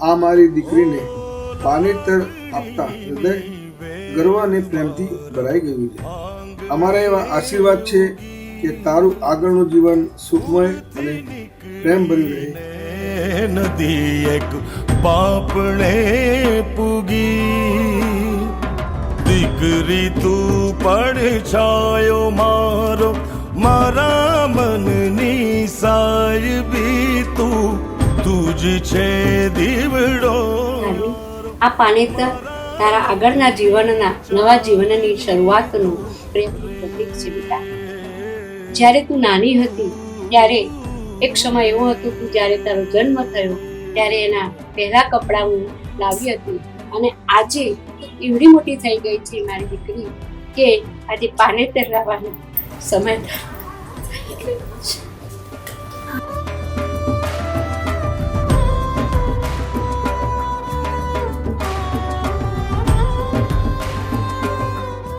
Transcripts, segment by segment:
આ મારી દીકરીને પાનેતર આપતા હૃદય ગર્વ અને પ્રેમથી ભરાઈ ગયું છે. અમારા એવા આશીર્વાદ છે કે તારું આગળનું જીવન સુખમય અને પ્રેમભર્યું રહે. નદી એક બાપણે પૂગી, દીકરી તું પડછાયો મારો, મારા મનની સાહેબી તું જ છે દીવડો. આ પાનેતર તારા આગળના જીવનના નવા જીવનની શરૂઆતનું પ્રેમનું પ્રતીક છે બેટા. જ્યારે તું નાની હતી ત્યારે એક સમય એવો હતો કે જ્યારે તારો જન્મ થયો ત્યારે એના પહેલા કપડાં હું લાવી હતી અને આજે એવડી મોટી થઈ ગઈ છે મારી દીકરી કે આજે પાનેતર લાવવાનો સમય થઈ ગયો છે.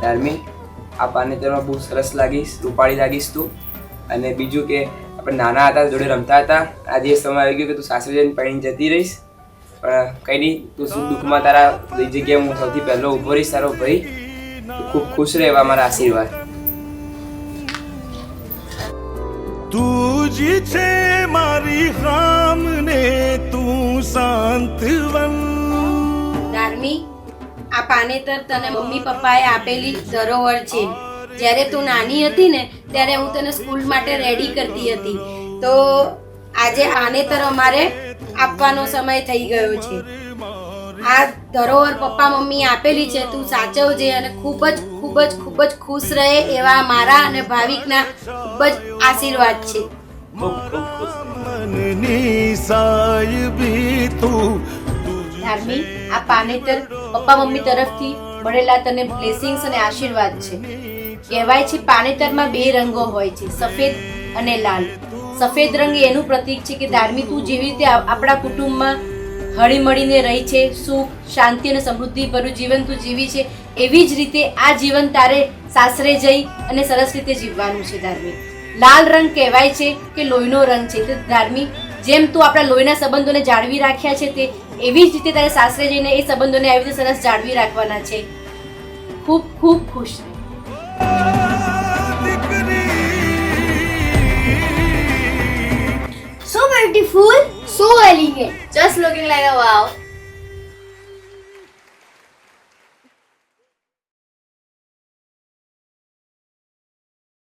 ધાર્મિક, આ પાનેતરમાં બહુ સરસ લાગીશ, રૂપાળી લાગીશ તું. અને બીજું કે આપણે નાના હતા જોડે રમતા હતા, આજે એ સમય આવી ગયો કે તું સાસરે જઈને પડીને જતી રહીશ. પણ કંઈ નહીં, તું સુખ દુઃખમાં તારા એ જગ્યાએ હું સૌથી પહેલો ઊભો રહીશ તારો ભાઈ. ખૂબ ખુશ રહેવા મારા આશીર્વાદ. તું જ છે મારી ખામને, તું શાંતવન. ધાર્મિક, આ પાનેતર તને મમ્મી પપ્પાએ આપેલી ધરોહર છે. જ્યારે તું નાની હતી ને ત્યારે હું તને સ્કૂલ માટે રેડી કરતી હતી, તો આજે પાનેતર અમારે આપવાનો સમય થઈ ગયો છે. આ ધરોહર પપ્પા મમ્મી આપેલી છે, તું સાચવજે અને ખૂબ જ ખૂબ જ ખૂબ જ ખુશ રહે એવા મારા અને ભાવિકના ખૂબ જ આશીર્વાદ છે. ધાર્મિક, આ પાનેતર પપ્પા મમ્મી તરફથી મળેલા તને બ્લેસિંગ્સ અને આશીર્વાદ છે. કહેવાય છે પાનેતરમાં બે રંગો હોય છે, સફેદ અને લાલ. સફેદ રંગ એનું પ્રતીક છે કે ધાર્મિક તું જેવી રીતે આપણા કુટુંબમાં હળી મળીને રહી છે, સુખ શાંતિ અને સમૃદ્ધિ ભર્યું જીવન તું જીવી છે, એવી જ રીતે આ જીવન તારે સાસરે જઈ અને સરસ રીતે જીવવાનું છે. ધાર્મિક, લાલ રંગ કહેવાય છે કે લોહીનો રંગ છે. તો ધાર્મિક, જેમ તું આપણા લોહીના સંબંધોને જાળવી રાખ્યા છે તે એવી જ રીતે તારે સાસરે જઈને એ સંબંધોને આવી રીતે સરસ જાળવી રાખવાના છે. ખૂબ ખૂબ ખુશ રહે. So beautiful, so elegant, just looking like a wow.